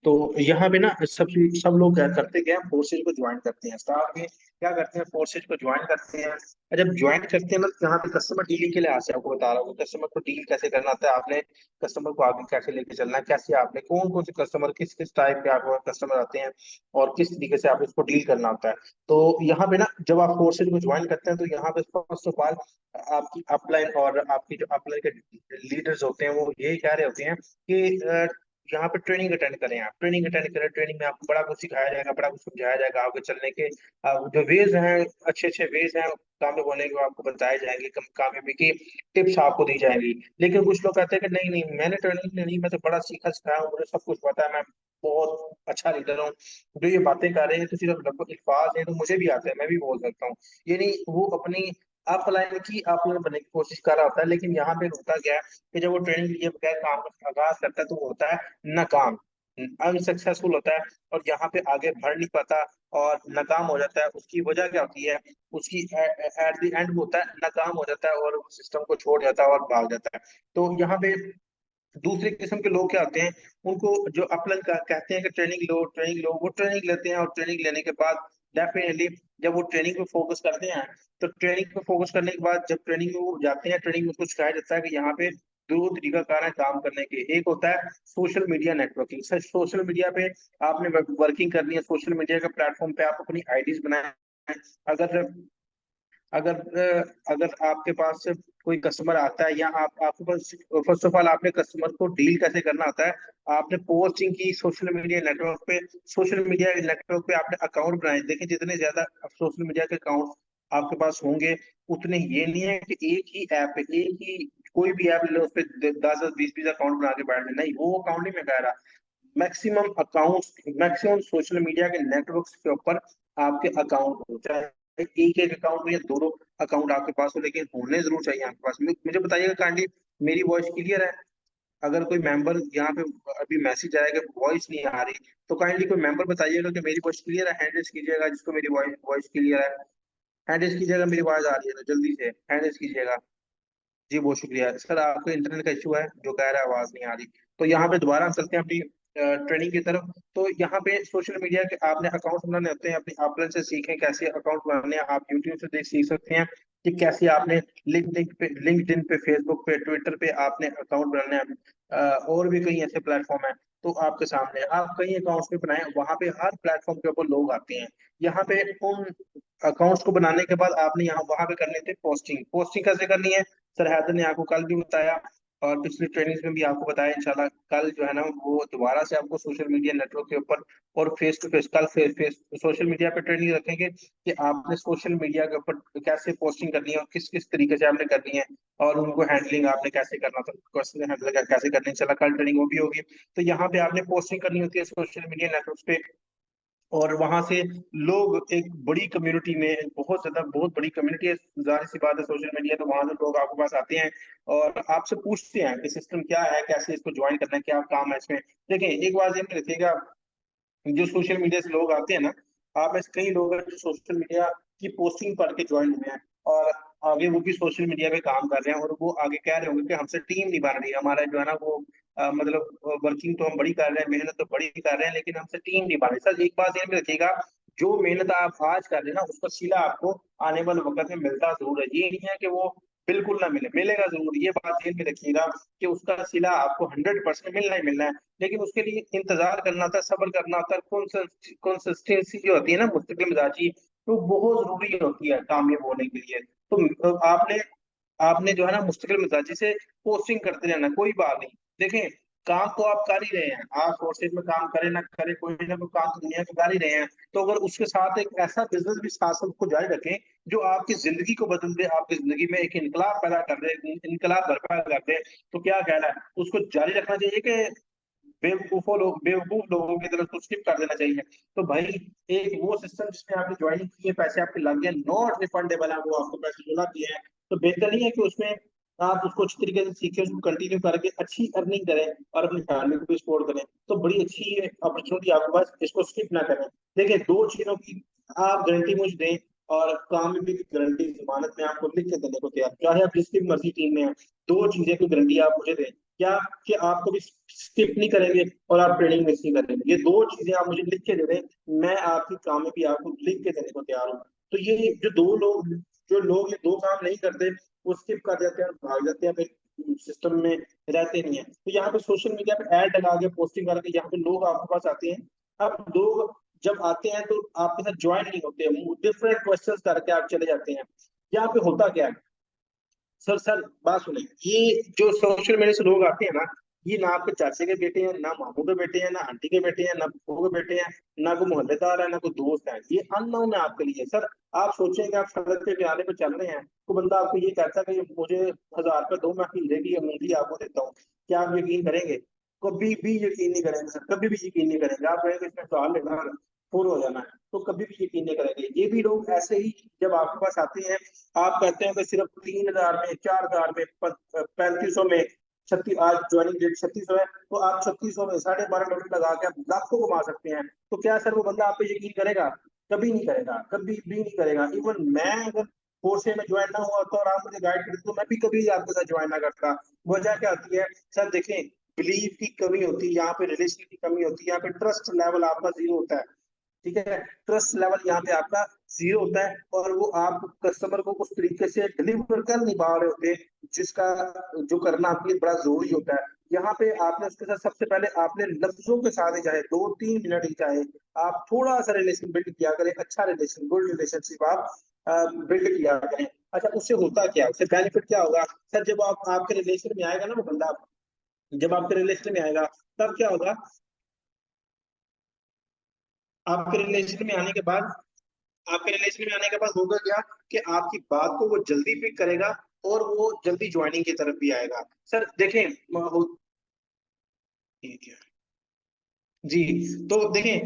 तो यहाँ पे ना सब लोग क्या करते, क्या फोर्सेज को ज्वाइन करते हैं, स्टाफ में क्या करते हैं, फोर्सेज को ज्वाइन करते हैं। और जब ज्वाइन करते हैं ना, तो यहाँ पे कस्टमर डीलिंग के लिए आज से आपको बता रहा हूँ, कस्टमर को डील कैसे करना होता है, आपने कस्टमर को आगे कैसे लेके चलना है, कैसे आपने कौन कौन से कस्टमर, किस किस टाइप के आपको कस्टमर आते हैं, और किस तरीके से आप उसको डील करना होता है। तो यहाँ पे ना जब आप फोर्सेज को ज्वाइन करते हैं, तो यहाँ पे फर्स्ट ऑफ ऑल आपकी अपलाइन और आपकी जो अपलाइन के लीडर्स होते हैं, वो यही कह रहे होते हैं कि यहाँ पे ट्रेनिंग अटेंड करें, आप ट्रेनिंग अटेंड करें, ट्रेनिंग में आपको बड़ा कुछ सिखाया जाएगा, बड़ा कुछ समझाया जाएगा, आगे चलने के जो वेज हैं, अच्छे अच्छे वेज हैं कामयाब होने के, वो आपको बताए जाएंगे, कामयाबी की टिप्स आपको दी जाएंगी। लेकिन कुछ लोग कहते हैं कि नहीं नहीं, मैंने ट्रेनिंग नहीं, मैं तो बड़ा सीखा सिखाया हूँ, मुझे सब कुछ पता है, मैं बहुत अच्छा लीडर हूँ। जो ये बातें कर रहे हैं तो सिर्फ लगभग अल्फाज हैं, तो मुझे भी आता है, मैं भी बोल सकता हूँ। ये नहीं, वो अपनी अपलाइन बनने की कोशिश कर रहा होता है, लेकिन यहाँ पे होता क्या है कि जब वो ट्रेनिंग लिए बगैर काम का आगाज करता है, तो वो होता है नाकाम, अनसक्सेसफुल होता है, और यहाँ पे आगे बढ़ नहीं पाता और नाकाम हो जाता है। उसकी वजह क्या होती है, उसकी एट द एंड वो होता है नाकाम हो जाता है, और सिस्टम को छोड़ जाता है और भाग जाता है। तो यहाँ पे दूसरे किस्म के लोग क्या होते हैं, उनको जो अपलन का कहते हैं कि ट्रेनिंग लो ट्रेनिंग लो, वो ट्रेनिंग लेते हैं, और ट्रेनिंग लेने के बाद डेफिनेटली जब वो ट्रेनिंग पे फोकस करते हैं, तो ट्रेनिंग पे फोकस करने के बाद जब ट्रेनिंग में वो जाते हैं, ट्रेनिंग में उसको सिखाया जाता है कि यहाँ पे दो तरीका कार है काम करने के। एक होता है social media networking, sir social media पे आपने वर्किंग करनी है, सोशल मीडिया के प्लेटफॉर्म पे आप अपनी आईडीज बनाए। अगर अगर अगर आपके पास कोई कस्टमर आता है, या आप आपके पास, फर्स्ट ऑफ ऑल आपने कस्टमर को डील कैसे करना होता है, आपने पोस्टिंग की सोशल मीडिया नेटवर्क पे, सोशल मीडिया नेटवर्क पे आपने अकाउंट बनाए। देखिए जितने ज्यादा सोशल मीडिया के अकाउंट आपके पास होंगे, उतने, ये नहीं है कि एक ही ऐप पे, एक ही कोई भी ऐप ले लो, उस पर 10 10 20 20 अकाउंट बना के बैठ नहीं, वो अकाउंट नहीं मैं कह रहा। Maximum accounts, maximum social media के नेटवर्क्स के ऊपर आपके अकाउंट हो, चाहे एक एक अकाउंट हो या दो दो अकाउंट आपके पास हो, लेकिन होने जरूर चाहिए आपके पास। मुझे बताइएगा काइंडली, मेरी वॉइस क्लियर है? अगर कोई मेंबर यहाँ पे, अभी मैसेज आएगा वॉइस नहीं आ रही, तो काइंडली कोई मेंबर बताइएगा कि मेरी वॉइस क्लियर है, हैंड रेज कीजिएगा जिसको मेरी वॉइस वॉइस क्लियर है। हैंड रेज कीजिएगा, मेरी आवाज आ रही है तो जल्दी से हैंड रेज कीजिएगा। जी बहुत शुक्रिया सर, आपको इंटरनेट का इशू है जो कह रहा है आवाज नहीं आ रही। तो यहाँ पे दोबारा हम चलते हैं अपनी ट्रेनिंग की तरफ। तो यहाँ पे सोशल मीडिया के आपने अकाउंट बनाने होते हैं, अपनी अपलन से सीखें कैसे अकाउंट बनाने हैं, आप यूट्यूब से देख सीख सकते हैं कि कैसे आपने लिंक्डइन पे, फेसबुक पे, ट्विटर पे आपने अकाउंट बनाने हैं। और भी कई ऐसे प्लेटफॉर्म है, तो आपके सामने आप कई अकाउंट्स पे बनाए, वहां पे हर प्लेटफॉर्म के ऊपर लोग आते हैं। यहाँ पे उन अकाउंट्स को बनाने के बाद आपने यहाँ वहां पे करनी थी पोस्टिंग। पोस्टिंग कैसे करनी है, सर हैदर ने आपको कल भी बताया, और पिछली ट्रेनिंग में भी आपको बताया। इंशाल्लाह कल जो है ना, वो दोबारा से आपको सोशल मीडिया नेटवर्क के ऊपर और फेस टू फेस, कल फेस फेस सोशल मीडिया पे ट्रेनिंग रखेंगे कि आपने सोशल मीडिया के ऊपर कैसे पोस्टिंग करनी है, और किस किस तरीके से आपने करनी है, और उनको हैंडलिंग आपने कैसे करना था, कैसे हैंडल कैसे करनी है। इंशाल्लाह कल ट्रेनिंग वो भी होगी। तो यहाँ पे आपने पोस्टिंग करनी होती है सोशल मीडिया नेटवर्क पे, और वहां से लोग एक बड़ी कम्युनिटी में, बहुत ज्यादा बहुत बड़ी कम्युनिटी है, जाहिर सी बात है सोशल मीडिया, तो वहां से लोग आपके पास आते हैं और आपसे पूछते हैं कि सिस्टम क्या है, कैसे इसको ज्वाइन करना है, क्या काम है इसमें। देखिए एक बात ये रखिएगा, जो सोशल मीडिया से लोग आते हैं ना, आप में से कई लोग हैं जो सोशल मीडिया की पोस्टिंग पढ़ के ज्वाइन हुए हैं, और आगे वो भी सोशल मीडिया पे काम कर रहे हैं, और वो आगे कह रहे होंगे कि हमसे टीम नहीं बन रही, हमारा जो है ना वो मतलब वर्किंग तो हम बड़ी कर रहे हैं, मेहनत तो बड़ी कर रहे हैं, लेकिन हमसे टीम नहीं बन रही। सर एक बात ध्यान में रखिएगा, जो मेहनत आप आज कर रहे हैं ना, उसका सिला आपको आने वाले वक्त में मिलता जरूर है। ये नहीं है कि वो बिल्कुल ना मिले, मिलेगा जरूर, ये बात ध्यान में रखिएगा कि उसका सिला आपको 100% मिलना ही मिलना है। लेकिन उसके लिए इंतजार करना होता है, सब्र करना होता है, कंसिस्टेंसी जो होती है ना, मुस्तकिल मिजाजी, तो बहुत जरूरी होती है कामयाब होने के लिए। तो आपने आपने जो है ना मुस्तकिल मिजाजी से पोस्टिंग करते रहना, कोई बात नहीं। देखें, काम तो आप कर ही रहे हैं, आप फोर्सेज में काम करें ना करें, कोई ना कोई काम तो दुनिया के कर ही रहे हैं। तो अगर उसके साथ एक ऐसा बिजनेस भी साथ साथ को जारी रखें जो आपकी जिंदगी को बदल दे, आपकी जिंदगी में एक इनकलाब पैदा कर दे, इनकलाब बर्पा कर दे, तो क्या कहना है, उसको जारी रखना चाहिए कि बेवकूफ लोगों की तरफ उसको स्किप कर देना चाहिए? तो भाई, एक वो सिस्टम जिसमें आपने ज्वाइन किए, पैसे आपके लग गए, नॉट रिफंडेबल है, वो आपको पैसे जो लग गए हैं, तो बेहतर नहीं है कि उसमें आप उसको अच्छी तरीके से सीखें, उसको कंटिन्यू करके अच्छी अर्निंग करें और अपनी फैमिली को भी सपोर्ट करें? तो बड़ी अच्छी अपॉर्चुनिटी आपके पास, इसको स्किप ना करें। देखिए दो चीजों की आप गारंटी मुझे दें, और काम में भी गारंटी जमानत में आपको लिख के देने को तैयार, चाहे आप जिसकी भी मर्जी टीम में हैं, दो चीजें की गारंटी आप मुझे दें या कि आप कभी स्किप नहीं करेंगे और आप ट्रेनिंग मिस नहीं करेंगे? ये दो चीजें आप मुझे लिख के दे दें, मैं आपकी काम में भी आपको लिख के देने को तैयार हूँ। तो ये जो लोग ये दो काम नहीं करते, वो स्किप कर जाते हैं और भाग जाते हैं, फिर सिस्टम में रहते नहीं है। तो यहाँ पे सोशल मीडिया पे ऐड लगा के, पोस्टिंग करके, यहाँ पे लोग आपके पास आते हैं। अब लोग जब आते हैं तो आपके साथ ज्वाइन नहीं होते, डिफरेंट क्वेश्चंस करके आप चले जाते हैं। यहाँ पे होता क्या है? सर सर बात सुने, ये जो सोशल मीडिया से लोग आते हैं ना, ये ना आपके चाचे के बेटे हैं, ना मामू के बेटे हैं, ना आंटी के बेटे हैं, ना फूफो के बेटे हैं, ना कोई मोहल्लेदार है, ना कोई दोस्त है। ये अननोन है आपके लिए। सर आप सोचेंगे, आप सड़क के किनारे पे चल रहे हैं, तो बंदा आपको ये कहता है कि मुझे 1000 रुपये दो, मैं हीरे की अंगूठी आपको देता हूँ। क्या आप यकीन करेंगे? कभी भी यकीन नहीं करेंगे सर, कभी भी यकीन नहीं करेंगे। आप कहेंगे इसमें सवाल लेना, फोन हो जाना है, तो कभी भी यकीन नहीं करेंगे। ये भी लोग ऐसे ही जब आपके पास आते हैं, आप कहते हैं कि सिर्फ 3000 में, 4000 में, 3500 में, 36, आज ज्वाइनिंग डेट 3600 है, तो आप 3600 में 12.5 डॉलर लगा के आप लाखों कमा सकते हैं। तो क्या सर वो बंदा आप पे यकीन करेगा? कभी नहीं करेगा, कभी भी नहीं करेगा। इवन मैं अगर फोर्से में ज्वाइन ना हुआ तो और आप मुझे गाइड करते तो मैं भी कभी आपके साथ ज्वाइन ना करता। वजह क्या होती है सर? देखें, बिलीव की कमी होती है यहाँ पे, रिलेशन की कमी होती है यहाँ पे, ट्रस्ट लेवल आपका जीरो होता है। ठीक है, ट्रस्ट लेवल यहाँ पे आपका जीरो होता है, और वो आप कस्टमर को उस तरीके से डिलीवर कर नहीं पा रहे होते जिसका, जो करना आपके लिए बड़ा जरूरी होता है। यहाँ पे आपने उसके साथ सबसे पहले आपने लफ्जों के साथ ही, चाहे 2-3 मिनट ही चाहे, आप थोड़ा सा रिलेशन बिल्ड किया करें, अच्छा रिलेशन, गुड रिलेशनशिप आप बिल्ड किया करें। अच्छा, उससे होता क्या, उससे बेनिफिट क्या होगा? सर जब आप आपके रिलेशन में आएगा ना वो बंदा, जब आपके रिलेशन में आएगा, तब क्या होगा? आपके रिलेशन में आने के बाद आपके रिलेशन में आने के बाद होगा क्या कि आपकी बात को वो जल्दी पिक करेगा और वो जल्दी ज्वाइनिंग की तरफ भी आएगा। सर देखें, ठीक है जी। तो देखें,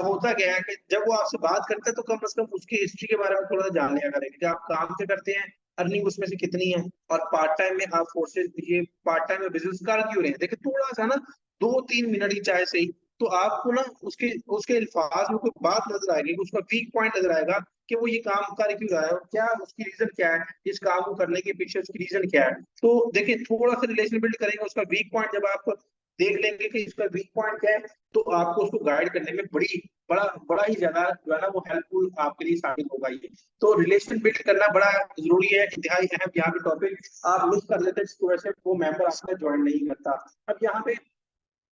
होता क्या है कि जब वो आपसे बात करता है तो कम से कम उसकी हिस्ट्री के बारे में थोड़ा सा जान लिया करेंगे कि आप काम क्या करते हैं, अर्निंग उसमें से कितनी है, और पार्ट टाइम में आप फोर्सेज, ये पार्ट टाइम में बिजनेस कर क्यों रहे हैं। देखिए थोड़ा सा ना, 2-3 मिनट ही चाहे सही, तो आपको ना उसके उसके अल्फाज में कोई बात नजर आएगी, उसका वीक पॉइंट नजर आएगा कि वो ये काम कर क्यों रहा है और क्या उसकी रीजन क्या है, इस काम को करने के पीछे उसकी रीजन क्या है। तो देखिए थोड़ा सा रिलेशन बिल्ड करेंगे, उसका वीक पॉइंट जब आप देख लेंगे कि इसका वीक पॉइंट क्या है, तो आपको उसको गाइड करने में बड़ा बड़ा ही ज्यादा जो है ना वो हेल्पफुल आपके लिए साबित होगा ये। तो रिलेशन बिल्ड करना बड़ा जरूरी है, इंतहाई अहम यहाँ पे टॉपिक आप मिस कर लेते हैं, जिसकी वजह से वो मेंबर आपका ज्वाइन नहीं करता। अब यहाँ पे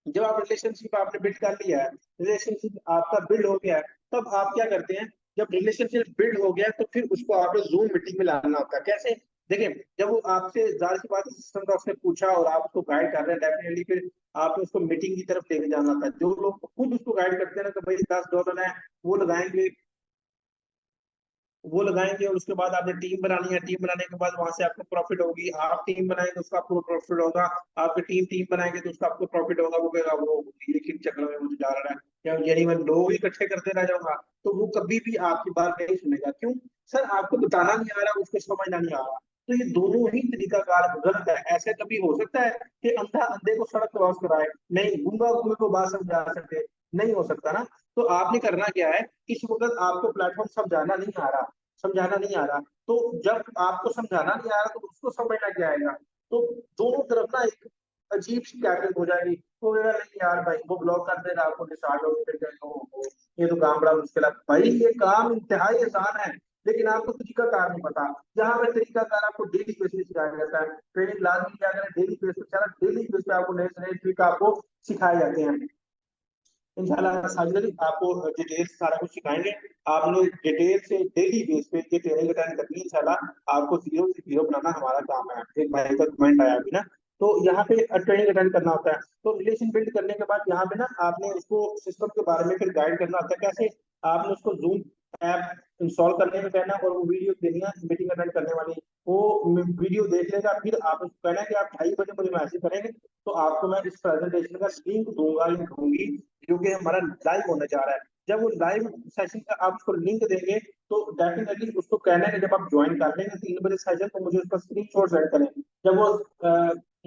जब आप रिलेशनशिप आपने बिल्ड कर लिया है, रिलेशनशिप आपका बिल्ड हो गया है, तब आप क्या करते हैं? जब रिलेशनशिप बिल्ड हो गया तो फिर उसको आपने जूम मीटिंग में लाना होता है। कैसे? देखिए, जब वो आपसे जाहिर सी बात है सिस्टम का उसने पूछा और आप उसको गाइड कर रहे हैं, डेफिनेटली फिर आपने उसको मीटिंग की तरफ लेके जाना होता है। जो लोग खुद उसको गाइड करते हैं ना कि भाई $10 है, वो लगाएंगे, और उसके बाद आपने टीम बनानी है, टीम बनाने के बाद वहां से आपको प्रॉफिट होगी, आप टीम बनाएंगे तो उसका आपको प्रॉफिट होगा, आपकी टीम टीम बनाएंगे तो उसका आपको प्रॉफिट होगा। वो कहेगा वो ये किन चक्कर में मुझे जा रहा है, या यानी मैं लोग ही इकट्ठे करते रह जाऊंगा, तो वो कभी भी आपकी बात नहीं सुनेगा। क्यों? सर आपको बताना नहीं आ रहा, उसको समझना नहीं आ रहा। तो ये दोनों ही तरीका कार गलत है। ऐसे कभी हो सकता है कि अंधा अंधे को सड़क क्रॉस कराए? नहीं। गूंगा गूंगे को बात समझा सके? नहीं हो सकता ना। तो आपने करना क्या है, इस वक्त आपको प्लेटफॉर्म समझाना नहीं आ रहा, समझाना नहीं आ रहा, तो जब आपको समझाना नहीं आ रहा तो उसको समझना क्या आएगा? तो दोनों तरफ ना एक अजीब सी टैकलिंग हो जाएगी। तो मेरा नहीं यार भाई, वो ब्लॉक कर देगा, आपको डिसाइड हो फिर कहेगा, "ओहो, ये तो काम बड़ा मुश्किल है"। भाई ये काम इंतहाई आसान है, लेकिन आपको तरीका कार नहीं पता। यहाँ पे तरीका कार आपको डेली बेसिस पे सिखाया जाता है, ट्रेनिंग लाजमी क्या करें, डेली बेसिस पे, सारा डेली बेसिस पे आपको नए से नए ट्रिक आपको सिखाए जाते हैं। इंशाल्लाह साजिद आपको डिटेल सारा कुछ सिखाएंगे। आप लोग डिटेल से डेली बेस पे ये ट्रेनिंग अटेंड करनी है इंशाल्लाह। आपको जीरो से हीरो बनाना हमारा काम है। एक भाई का कमेंट आया अभी ना, तो यहाँ पे ट्रेनिंग अटेंड करना होता है। तो रिलेशन बिल्ड करने के बाद यहाँ पे ना आपने उसको सिस्टम के बारे में फिर गाइड करना होता है। कैसे? आपने उसको जूम ऐप इंस्टॉल करने में कहना है और वो वीडियो देनी है मीटिंग अटेंड करने वाली, वो वीडियो देख लेगा। फिर आप उसको कहना है कि आप 2:30 बजे मुझे मैसेज करेंगे, तो आपको मैं इस प्रेजेंटेशन का लिंक दूंगा या दूंगी, जो कि हमारा लाइव होने जा रहा है। जब वो लाइव सेशन का आप उसको लिंक देंगे, तो डेफिनेटली उसको कहना है कि जब आप ज्वाइन कर लेंगे 3 बजे सेशन, तो मुझे उसका स्क्रीन शॉट सेंड करें। जब वो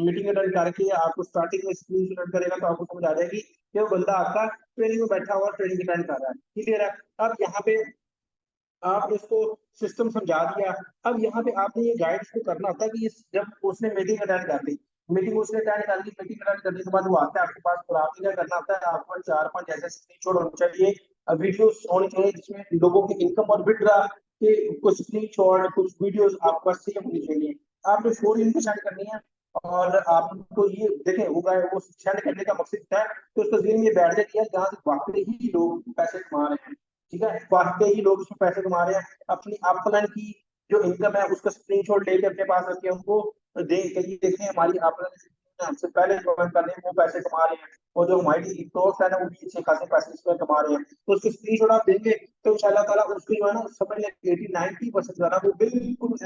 मीटिंग अटेंड करके आपको स्टार्टिंग में स्क्रीन शॉट करेगा, तो आपको समझ आ जाएगी कि वो बंदा आपका ट्रेनिंग में बैठा हुआ ट्रेनिंग अटेंड कर रहा है। क्लियर है? अब यहाँ पे आप उसको सिस्टम समझा दिया। अब यहाँ पे आपने ये गाइड को करना होता है कि जब उसने मीटिंग अटेंड कर ली, मीटिंग उसने अटेंड कर ली, मीटिंग अटेंड करने के बाद वो आता है आपके पास, और आपने क्या करना होता है, आपको 4-5 ऐसे स्क्रीनशॉट होने चाहिए, वीडियोस होनी चाहिए जिसमें लोगों की इनकम और विड्रा के कुछ स्क्रीनशॉट, कुछ वीडियोस आपके पास सेव होनी चाहिए। आपने फौरी इनको सेंड करनी है। और आपको ये देखें वो सेंड करने का मकसद क्या है, तो उसका जहन में बैठ जाए कि यार जहाँ से वाकई ही लोग पैसे कमा रहे हैं, ठीक है, वाकई ही लोग इसमें पैसे कमा रहे हैं, अपनी अपलाइन की जो इनकम है उसका स्क्रीनशॉट लेके अपने पास रखे, उनको देखें हमारी अपलाइन हमसे पहले ज्वाइन कर रहे हैं वो पैसे कमा रहे हैं, और जो हमारी दोस्त है ना वो भी अच्छे खासे पैसे इसमें कमा रहे हैं, तो उसके स्क्रीनशॉट आप देंगे तो इंशाल्लाह ताला उसको जो है ना समझ लें 80-90% जो है ना वो बिल्कुल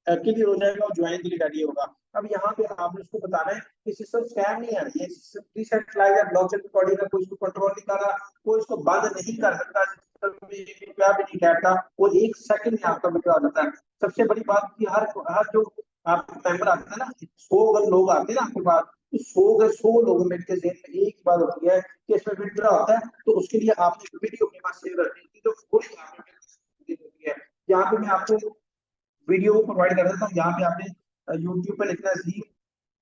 क्लियर हो जाएगा और ज्वाइन के लिए रेडी होगा। अब यहाँ पे आपने उसको बताना है कि सिस्टम स्कैम नहीं है, ये सिस्टम डिसेंट्रलाइज्ड है, ब्लॉकचेन रिकॉर्डिंग है, कोई इसको कंट्रोल नहीं कर रहा, कोई इसको बंद नहीं कर सकता, सिस्टम में 1 रुपया भी नहीं बैठता, वो 1 सेकंड में आपका विड्रॉ आ जाता है। सबसे बड़ी बात कि हर जो आप मेंबर आते हैं ना, 100 अगर लोग आते हैं ना आपके पास, तो 100 लोगों में के जेन में एक ही बात होती है कि इसमें विड्रॉ होता है, तो उसके लिए आपने वीडियो अपने पास सेव रखनी थी, तो फुल आपने होती है। यहाँ पे मैं आपको वीडियो प्रोवाइड कर देता हूँ, यहाँ पे आपने यूट्यूब पे लिखना है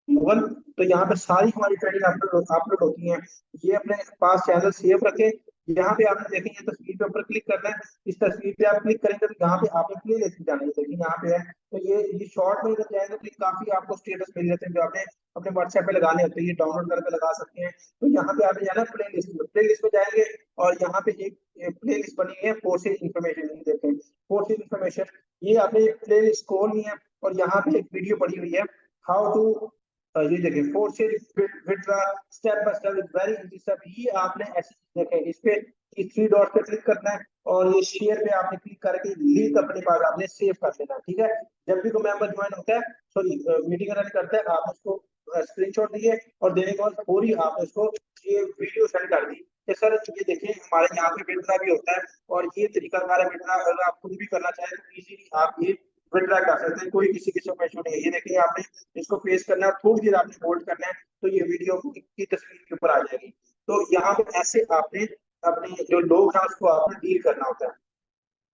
मुगल, तो यहाँ पे सारी हमारी ट्रेनिंग अपलोड अपलोड होती हैं। ये अपने पास चैनल सेव रखें। यहाँ पे आपने देखें ये तस्वीर पे ऊपर क्लिक करना है, इस तस्वीर पे आप क्लिक करेंगे तो यहाँ पे आपने प्ले लिस्ट जाना है, देखिए यहाँ पे है, तो ये शॉर्ट में जब जाएंगे तो ये काफी आपको स्टेटस मिल जाते हैं जो आपने अपने व्हाट्सएप पे लगाने होते हैं, ये डाउनलोड करके लगा सकते हैं। तो यहाँ पे आपने जाना प्ले लिस्ट में जाएंगे, और यहाँ पे एक प्ले लिस्ट बनी हुई है कोर्सेज इन्फॉर्मेशन, ये देखें कोर्सेज इन्फॉर्मेशन, ये आपने प्ले लिस्ट खोलनी है, और यहाँ पे एक वीडियो पड़ी हुई है, हाउ टू ये देखिए फोर से withdraw step by step very easy step, ये आपने ऐसे देखें इस पे इस 3 डॉट पे क्लिक करना है, और ये शेयर पे आपने क्लिक करके लिंक अपने पास आपने सेव कर देना है, ठीक है। जब भी कोई मेंबर ज्वाइन होता है, सॉरी मीटिंग रन करता है, आप उसको स्क्रीनशॉट दिए और देने के बाद पूरी आप उसको ये वीडियो सेंड कर दी कि सर ये देखिए हमारे यहाँ पे विड्रा भी होता है, और ये तरीका कार है विड्रा, अगर आप खुद भी करना चाहें तो इजीली आप ये विड्रा कर सकते हैं, कोई किसी किस्म का इशू नहीं है। ये देखिए आपने इसको फेस करना है, थोड़ी देर आपने होल्ड करना है, तो ये वीडियो की तस्वीर के ऊपर आ जाएगी। तो यहाँ पे ऐसे आपने अपने जो लोग हैं उसको आपने डील करना होता है।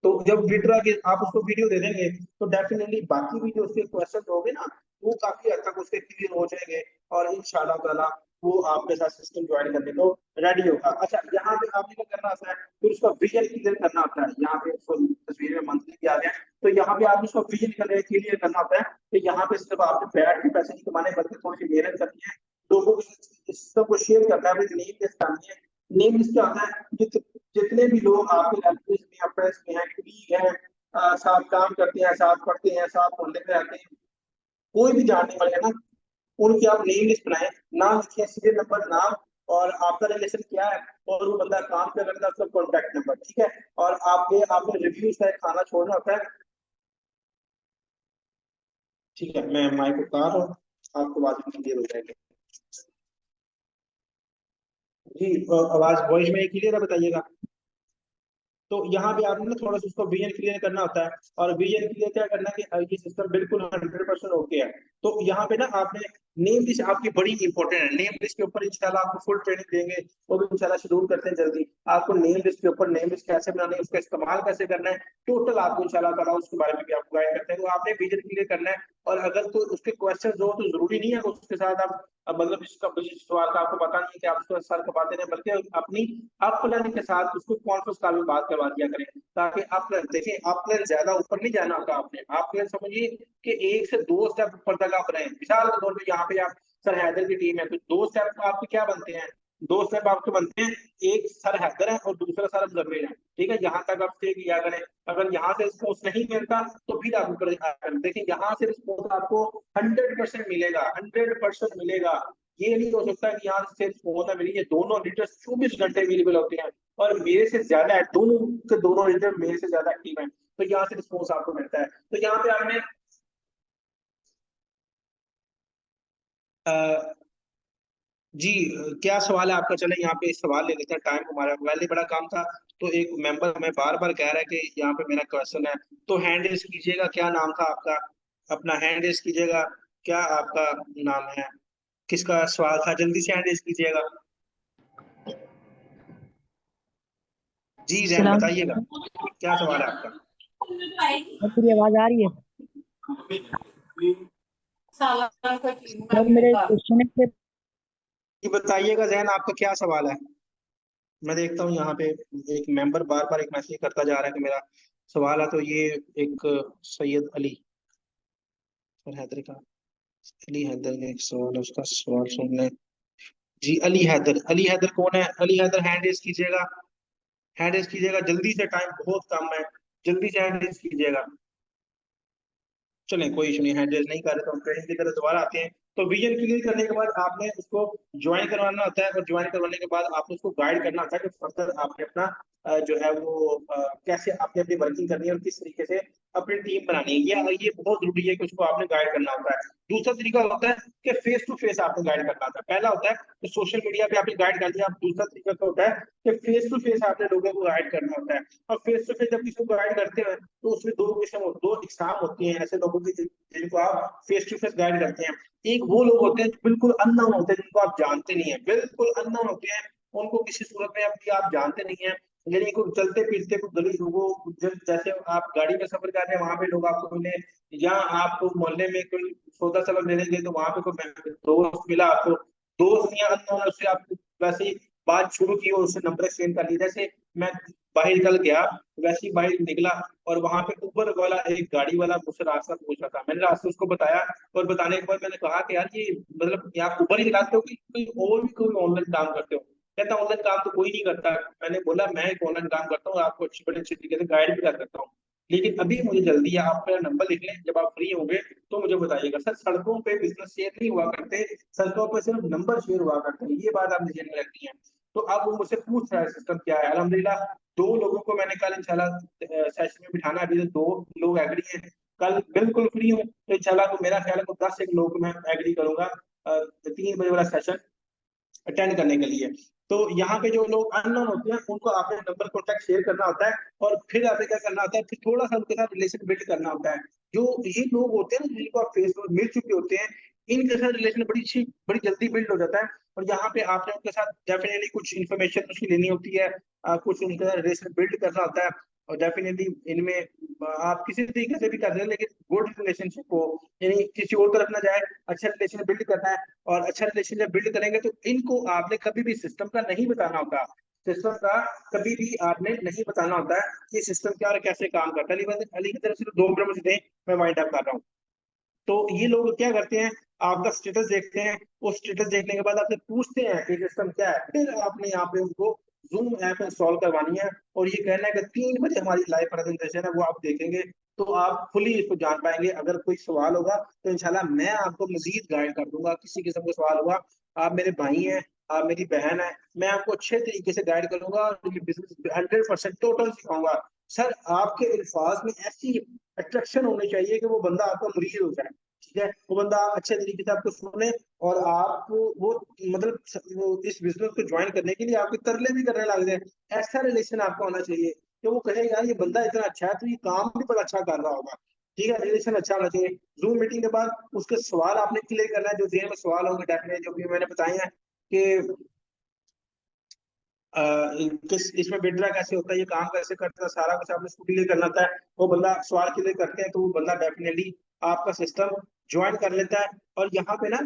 तो जब विड्रा के आप उसको वीडियो दे देंगे, तो डेफिनेटली बाकी भी जो उसके क्वेश्चन होंगे ना, वो काफी हद तक उसके क्लियर हो जाएंगे, और इंशाल्लाह ताला वो आपके साथ सिस्टम ज्वाइन करने को रेडी होगा। अच्छा, यहाँ पे आपने क्या करना होता है, फिर उसका विजन क्लियर करना होता है, यहाँ पे उसको तस्वीर में मंथली भी आ गया, तो यहाँ पे आपने उसका विजन क्लियर करना होता है कि यहाँ पे सिर्फ आपने बैठ के पैसे नहीं कमाने, बल्कि थोड़ी सी मेहनत करनी है, लोगों को इस सबको शेयर करना है, अपनी नीड लिस्ट करनी है। नेम लिस्ट क्या होता है, जितने भी लोग आपके एप्रेस में अप्रेस में हैं, कुलीग हैं, साथ काम करते हैं, साथ पढ़ते हैं, साथ मोहल्ले में रहते हैं, कोई भी जानने वाले है ना, उनकी आप नेम लिस्ट बनाए, नाम लिखिए, सीरियल नंबर, नाम, और आपका रिलेशन क्या है, और वो बंदा काम कर रहा है उसका कॉन्टेक्ट नंबर, ठीक है। और आपको रिव्यूज का एक खाना छोड़ना होता है, ठीक है। मैं माइक उतार रहा हूँ, आपको बाद में क्लियर हो जाएगा। जी आवाज वॉइस में क्लियर है, बताइएगा। तो यहाँ पे आपने ना थोड़ा सा उसको विजन क्लियर करना होता है, और विजन क्लियर क्या करना है कि ये सिस्टम बिल्कुल 100% ओके है। तो यहाँ पे ना आपने नेम लिस्ट आपकी बड़ी इंपॉर्टेंट है, नेम लिस्ट के ऊपर इंशाल्लाह आपको फुल ट्रेनिंग देंगे, वो भी इंशाल्लाह शेड्यूल करते हैं जल्दी। आपको नेम लिस्ट के ऊपर नेम लिस्ट कैसे बनानी है, उसका इस्तेमाल कैसे करना है, टोटल आपको इंशाल्लाह ताला उसके बारे में भी आपको गाइड करते हैं। तो आपने विजन क्लियर करना है, और अगर तो उसके क्वेश्चन हो तो जरूरी नहीं है उसके साथ आप मतलब इसका जिस सवाल का आपको पता नहीं है कि आप उसको सर कपाते रहे, बल्कि अपनी अपलाइन के साथ उसको कॉन्फ्रेंस कॉल में बात करवा दिया करें, ताकि अपलाइन देखिए, अपलाइन ज्यादा ऊपर नहीं जाना होता, आपने अपलाइन समझिए कि 1 से 2 स्टेप ऊपर तक आप रहे। मिसाल के तौर पर यहाँ पे आप सर हैदर की टीम है, तो 2 स्टेप आपके क्या बनते हैं, 2 स्टेप आपके बनते हैं, एक सर हैदर है और दूसरा सर मुजम्मिल है, ठीक है, यहाँ तक आप स्टे किया करें। अगर यहाँ से रिस्पॉन्स नहीं मिलता तो फिर आप ऊपर देखिए, यहाँ से रिस्पॉन्स आपको 100% मिलेगा, 100% मिलेगा। ये नहीं हो सकता कि यहाँ से रिस्पॉन्स ना मिले, ये दोनों लीडर्स 24 घंटे अवेलेबल होते हैं, और मेरे से ज्यादा है, दोनों के दोनों लीडर मेरे से ज्यादा एक्टिव हैं, तो यहाँ से रिस्पॉन्स आपको मिलता है। तो यहाँ पे आपने जी क्या सवाल है आपका, चले यहाँ पे सवाल ले लेते हैं, टाइम हमारा पहले बड़ा काम था। तो एक मेंबर हमें बार बार कह रहा है कि यहाँ पे मेरा क्वेश्चन है, तो हैंड रेस कीजिएगा, क्या नाम था आपका, अपना हैंड रेस कीजिएगा, क्या आपका नाम है, किसका सवाल था, जल्दी से हैंड रेस कीजिएगा। जी जैन सलाम। बताइएगा, क्या सवाल है आपका। अब पूरी आवाज आ रही है। सर मेरा एक क्वेश्चन है कि ये बताइएगा जहन, आपका क्या सवाल है? मैं देखता हूँ यहाँ पे एक मेंबर बार बार एक मैसेज करता जा रहा है कि मेरा सवाल है, तो ये एक सैयद अली सर हैदर का, अली हैदर का एक सवाल है, उसका सवाल सुन लें। जी अली हैदर, अली हैदर कौन है? अली हैदर, हैंड रेस कीजिएगा, हैंड रेस कीजिएगा जल्दी से, टाइम बहुत कम है, जल्दी से हैंड रेस कीजिएगा। चलें कोई इशू नहीं, हैंडल नहीं कर रहे तो हम ट्रेनिंग की तरह दोबारा आते हैं। तो विजन क्लियर करने के बाद आपने उसको ज्वाइन करवाना होता है, और ज्वाइन करवाने के बाद आपको उसको गाइड करना होता है कि फर्दर आपने अपना जो है वो कैसे आपने अपनी वर्किंग करनी है और किस तरीके से अपनी टीम बनानी है, ये बहुत जरूरी है कि उसको आपने गाइड करना होता है। दूसरा तरीका होता है कि फेस टू फेस आपने गाइड करना होता है। पहला होता है कि सोशल मीडिया पे आपने गाइड कर दिया, अब दूसरा तरीका क्या होता है कि फेस टू फेस आपने लोगों को गाइड करना होता है। और फेस टू फेस जब किसी को गाइड करते हैं तो उसमें दो किस्म, दो इकसाम होती हैं ऐसे लोगों की जिनको आप फेस टू फेस गाइड करते हैं। एक वो लोग होते हैं जो बिल्कुल अननोन होते हैं, जिनको आप जानते नहीं है, बिल्कुल अननोन होते हैं, उनको किसी सूरत में अभी आप जानते नहीं है। यानी कोई चलते फिरते कोई गली वो जैसे आप गाड़ी में सफर कर रहे हैं वहां पे लोग आपको मिले, या आप मोहल्ले में कोई सौदा सबक लेने गए तो वहां पे कोई दोस्त मिला आपको, दोस्त या अननोन है उससे आप वैसे ही बात शुरू की और उससे नंबर एक्सचेंज कर लिया। जैसे मैं बाहर निकल गया, वैसे ही बाहर निकला और वहां पे उबर वाला एक गाड़ी वाला मुझसे रास्ता पूछ रहा था, मैंने रास्ता उसको बताया, और बताने के बाद मैंने कहा कि यार ये मतलब ये आप उबर ही चलाते हो कि कोई और भी कोई ऑनलाइन काम करते हो? कहता ऑनलाइन काम तो कोई नहीं करता। मैंने बोला मैं एक ऑनलाइन काम करता हूँ, आपको अच्छी बड़ी अच्छी तरीके से गाइड भी कर सकता हूँ, लेकिन अभी मुझे जल्दी है, आप मेरा नंबर लिख लें, जब आप फ्री होंगे तो मुझे बताइएगा। सर सड़कों पे बिजनेस शेयर नहीं हुआ करते, सड़कों पे सिर्फ नंबर शेयर हुआ करते हैं, ये बात आप ध्यान में रखनी है। तो अब वो मुझसे पूछ रहा है सिस्टम क्या है। अल्हम्दुलिल्लाह दो लोगों को मैंने कल इंशाल्लाह सेशन में बिठाना है, अभी तो दो लोग एग्री हैं, कल बिल्कुल फ्री हूँ तो इंशाल्लाह को मेरा ख्याल है को 10 एक लोग मैं एग्री करूंगा 3 बजे वाला सेशन अटेंड करने के लिए। तो यहाँ पे जो लोग अननोन होते हैं उनको आपने नंबर कॉन्टैक्ट शेयर करना होता है, और फिर आपने क्या करना होता है, फिर थोड़ा सा उनके साथ रिलेशन बिल्ड करना होता है। जो ये लोग होते हैं ना जिनको आप फेस मिल चुके होते हैं, इनके साथ रिलेशन बड़ी अच्छी बड़ी जल्दी बिल्ड हो जाता है। और यहाँ पे आपने उनके साथ डेफिनेटली कुछ इन्फॉर्मेशन उसकी लेनी होती है, कुछ उनके साथ रिलेशन बिल्ड करना होता है। और डेफिनेटली इनमें आप किसी तरीके से भी कर रहे हैं, लेकिन गुड रिलेशनशिप हो, यानी किसी और तरफ ना जाए, अच्छा रिलेशन बिल्ड करना है। और अच्छा रिलेशन जब बिल्ड करेंगे तो इनको आपने कभी भी सिस्टम का नहीं बताना होता, सिस्टम का कभी भी आपने नहीं बताना होता है कि सिस्टम क्या और कैसे काम करता है। अली अली की तरफ से तो 2 मिनट मुझे दें, मैं वाइंड अप कर रहा हूँ। तो ये लोग क्या करते हैं, आपका स्टेटस देखते हैं, उस स्टेटस देखने के बाद आपसे पूछते हैं कि सिस्टम क्या है, फिर आपने यहाँ पे उनको जूम ऐप इंस्टॉल करवानी है, और ये कहना है कि 3 बजे हमारी लाइव प्रेजेंटेशन है, वो आप देखेंगे तो आप फुली इसको जान पाएंगे। अगर कोई सवाल होगा तो इंशाल्लाह मैं आपको मजीद गाइड कर दूंगा, किसी किस्म का सवाल होगा, आप मेरे भाई हैं, आप मेरी बहन है, मैं आपको अच्छे तरीके से गाइड करूंगा और ये बिजनेस 100% टोटल सिखाऊंगा। सर आपके अल्फाज में ऐसी अट्रैक्शन होनी चाहिए कि वो बंदा आपका मुरीद हो जाए, ठीक है, वो बंदा अच्छे तरीके से आपको सुने, और आप वो मतलब वो इस बिजनेस को ज्वाइन करने के लिए आपके तरले भी करने लग जाए। ऐसा रिलेशन आपका होना चाहिए कि वो कहे यार ये बंदा इतना अच्छा है तो ये काम भी बड़ा अच्छा कर रहा होगा। ठीक है, रिलेशन अच्छा होना चाहिए। जूम मीटिंग के बाद उसके सवाल आपने क्लियर करना है, जो जेल में सवाल होंगे डेफिनेटली, जो भी मैंने बताए हैं कि अ, किस इसमें विड्रा कैसे होता है, ये काम कैसे करता है, सारा कुछ आपने उसको क्लियर करना होता है। वो बंदा सवाल क्लियर करते हैं तो वो बंदा डेफिनेटली आपका सिस्टम ज्वाइन कर लेता है। और यहाँ पे ना,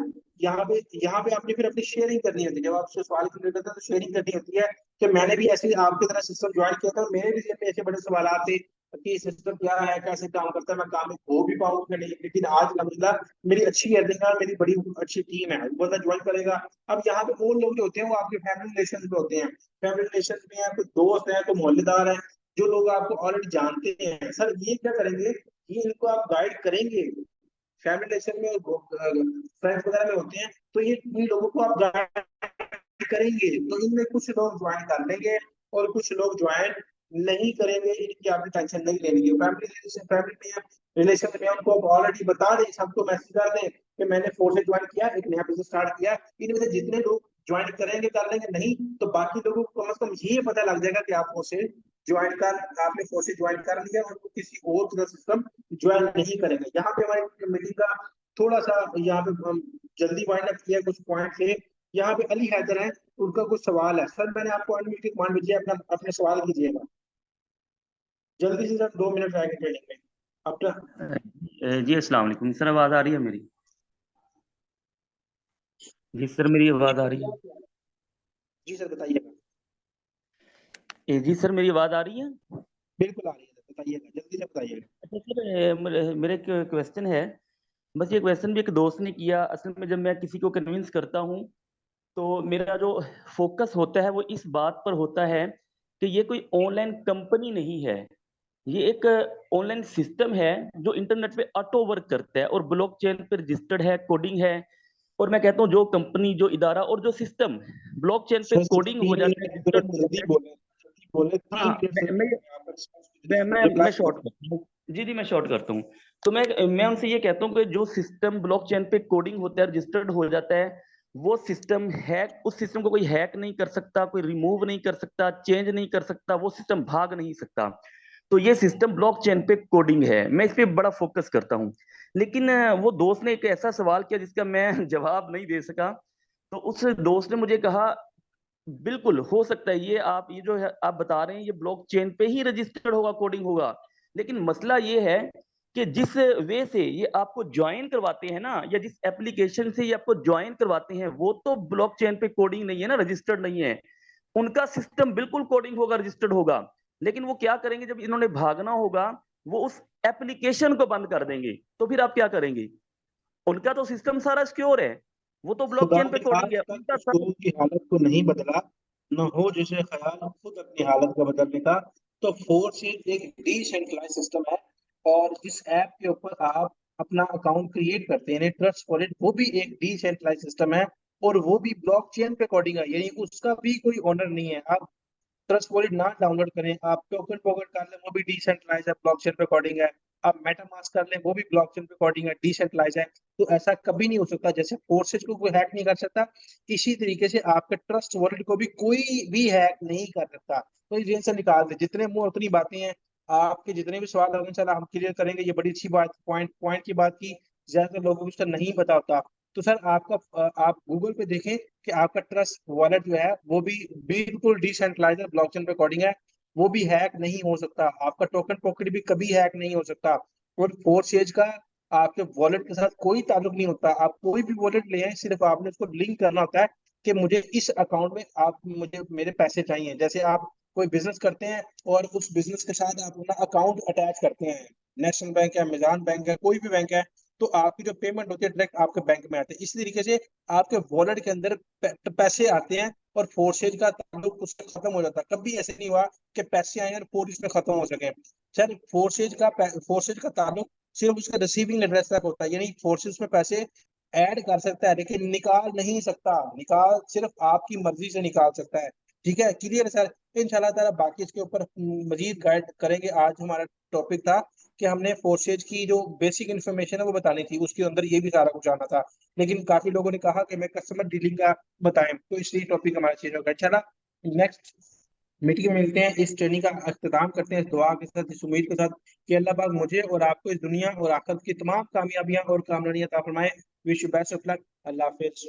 यहाँ पे आपने फिर अपनी शेयरिंग करनी होती है, जब आप उससे सवाल क्लियर करते हैं तो शेयरिंग करनी होती है कि मैंने भी ऐसे ही आपकी तरह सिस्टम ज्वाइन किया था, मेरे भी जेब में ऐसे बड़े सवाल थे कि सिस्टम क्या है, कैसे काम करता है, मैं काम में हो भी पाऊंगा नहीं, लेकिन आज अलहमदुलिल्लाह मेरी अच्छी अर्निंग है, मेरी बड़ी अच्छी टीम है, वो बंदा ज्वाइन करेगा। अब यहाँ पे वो लोग जो होते हैं वो आपके फैमिली रिलेशन में होते हैं, फैमिली रिलेशन में है, कोई दोस्त है, कोई मोहल्लेदार है, जो लोग आपको ऑलरेडी जानते हैं। सर ये क्या करेंगे, ये इनको आप गाइड करेंगे, फैमिली रिलेशन में फ्रेंड्स वगैरह में होते हैं, तो ये इन लोगों को आप गाइड करेंगे तो इनमें कुछ लोग ज्वाइन कर लेंगे और कुछ लोग ज्वाइन नहीं करेंगे, इनकी आपने टेंशन नहीं लेनी है। फैमिली में रिलेशन में उनको ऑलरेडी बता दें, सबको मैसेज कर दें कि मैंने फोर्स ज्वाइन किया, एक नया बिजनेस स्टार्ट किया, इनमें से जितने लोग ज्वाइन करेंगे कर लेंगे, नहीं तो बाकी लोगों को कम से कम ये पता लग जाएगा कि आप फोर्सेज ज्वाइन कर आपने फोर्सेज ज्वाइन कर लिया और वो किसी और तरह सिस्टम ज्वाइन नहीं करेंगे। यहाँ पे हमारी मीटिंग का थोड़ा सा यहाँ पे हम जल्दी वाइंड अप किया कुछ पॉइंट से। यहाँ पे अली हैदर है, उनका कुछ सवाल है। सर मैंने आपको अनम्यूट की कमांड भेजी है, अपना अपने सवाल कीजिएगा जल्दी से, सर 2 मिनट रहेंगे ट्रेनिंग में अपना। जी अस्सलाम वालेकुम सर, आवाज़ आ रही है मेरी? जी सर, मेरी आवाज आ रही है? जी सर बताइएगा। जी सर, मेरी आवाज आ रही है? बिल्कुल आ रही है सर, बताइएगा जल्दी से बताइएगा। अच्छा सर, मेरे एक क्वेश्चन है। बस ये क्वेश्चन भी एक दोस्त ने किया। असल में जब मैं किसी को कन्विंस करता हूँ तो मेरा जो फोकस होता है वो इस बात पर होता है कि ये कोई ऑनलाइन कंपनी नहीं है। ये एक ऑनलाइन सिस्टम है जो इंटरनेट पे ऑटो वर्क करता है और ब्लॉकचेन पे रजिस्टर्ड है, कोडिंग है। और मैं कहता हूँ जो कंपनी, जो इदारा और जो सिस्टम ब्लॉकचेन पे सर सिर्फ कोडिंग हो 3 मिनट जाता है, की रजिस्टर्ड जरूरत, हो जल्दी जाता है। बोले, जल्दी बोले, हाँ, 3 मिनट से आपका रिस्पॉन्स मैं रिप्लाई शॉर्ट करो। करता हूँ। जी जी, मैं शॉर्ट करता हूँ। तो मैं उनसे ये कहता हूँ कि जो सिस्टम ब्लॉकचेन पे कोडिंग होता है, रजिस्टर्ड हो जाता है, वो सिस्टम हैक, उस सिस्टम को कोई हैक नहीं कर सकता, कोई रिमूव नहीं कर सकता, चेंज नहीं कर सकता, वो सिस्टम भाग नहीं सकता। तो ये सिस्टम ब्लॉकचेन पे कोडिंग है, मैं इस पे बड़ा फोकस करता हूँ। लेकिन वो दोस्त ने एक ऐसा सवाल किया जिसका मैं जवाब नहीं दे सका। तो उस दोस्त ने मुझे कहा, बिल्कुल हो सकता है, ये जो है आप बता रहे हैं, ये ब्लॉकचेन पे ही रजिस्टर्ड होगा, कोडिंग होगा। लेकिन मसला ये है कि जिस वे से ये आपको ज्वाइन करवाते हैं ना, या जिस एप्लीकेशन से ये आपको ज्वाइन करवाते हैं, वो तो ब्लॉकचेन पे कोडिंग नहीं है ना, रजिस्टर्ड नहीं है। उनका सिस्टम बिल्कुल कोडिंग होगा, रजिस्टर्ड होगा। लेकिन वो क्या करेंगे, जब इन्होंने भागना होगा, वो उस एप्लीकेशन को बंद कर देंगे। तो फिर आप क्या करेंगे? उनका तो सिस्टम सारा सिक्योर है, वो तो खुदा ब्लॉकचेन पे ने कोडिंग आज है, तक उनका उस सब। लोगों की हालत को नहीं बदला, न हो जिसे ख्याल खुद अपनी हालत का बदलने का। तो फोर्स एक डिसेंट्रलाइज सिस्टम है, और इस ऐप के ऊपर आप अपना अकाउंट क्रिएट करते हैं, ट्रस्ट वॉलेट, वो भी एक डिसेंट्रलाइज सिस्टम है, और वो भी ब्लॉकचेन पे कोडिंग है, यानी उसका भी कोई ओनर नहीं है। आप ट्रस्ट वॉलेट ना डाउनलोड करें, आप टोकन पॉकेट कर लें, वो भी डिसेंट्रलाइज है, ब्लॉकचेन पे कोडिंग है। आप मेटामास्क कर लें, वो भी ब्लॉकचेन पे कोडिंग है, डिसेंट्रलाइज है। तो ऐसा कभी नहीं हो सकता, जैसे फोर्सेज को कोई हैक नहीं कर सकता, इसी तरीके से आपके ट्रस्ट वॉलेट को भी कोई भी हैक नहीं कर सकता। तो ये जेल से निकाल दे, जितने मुंह उतनी बातें हैं। आपके जितने भी सवाल होंगे इंशाल्लाह हम क्लियर करेंगे, ये बड़ी अच्छी बात, पॉइंट पॉइंट की बात की। ज्यादातर लोगों को इसका नहीं पता होता। तो सर आपका आप गूगल पे देखें कि आपका ट्रस्ट वॉलेट जो है वो भी बिल्कुल डिसेंट्रलाइज्ड ब्लॉकचेन पे कोडिंग है, वो भी हैक नहीं हो सकता। आपका टोकन पॉकेट भी कभी हैक नहीं हो सकता। और फोर्सेज का आपके वॉलेट के साथ कोई ताल्लुक नहीं होता। आप कोई भी वॉलेट ले आए, सिर्फ आपने उसको लिंक करना होता है कि मुझे इस अकाउंट में आप मुझे मेरे पैसे चाहिए। जैसे आप कोई बिजनेस करते हैं और उस बिजनेस के साथ आप अपना अकाउंट अटैच करते हैं, नेशनल बैंक है, अमेजॉन बैंक है, कोई भी बैंक है, तो आपकी जो पेमेंट होती है डायरेक्ट आपके बैंक में आती है। इसी तरीके से आपके वॉलेट के अंदर पैसे आते हैं, और फोर्सेज का ताल्लुक उससे खत्म हो जाता है। कभी ऐसे नहीं हुआ कि पैसे आए और फोर्सेज में खत्म हो सके। सर फोर्सेज का ताल्लुक सिर्फ उसका रिसीविंग एड्रेस तक होता है, यानी फोर्सेज में पैसे ऐड कर सकता है लेकिन निकाल नहीं सकता। निकाल सिर्फ आपकी मर्जी से निकाल सकता है। ठीक है, क्लियर है सर। इंशाल्लाह ताला बाकी इसके ऊपर मजीद गाइड करेंगे। आज हमारा टॉपिक था कि हमने फोर्सेज की जो बेसिक इन्फॉर्मेशन है वो बतानी थी, उसके अंदर ये भी सारा कुछ आना था। लेकिन काफी लोगों ने कहा कि मैं कस्टमर डीलिंग का बताएं, तो इसलिए टॉपिक हमारा चेंज होगा। चला, नेक्स्ट मीटिंग में मिलते हैं, इस ट्रेनिंग का अख्ताम करते हैं इस दुआ के साथ, इस उम्मीद के साथ कि अल्लाह पाक मुझे और आपको इस दुनिया और आखिरत की तमाम कामयाबियां और कामयाबियां अता फरमाए। Wish you best of luck. Allah Hafiz.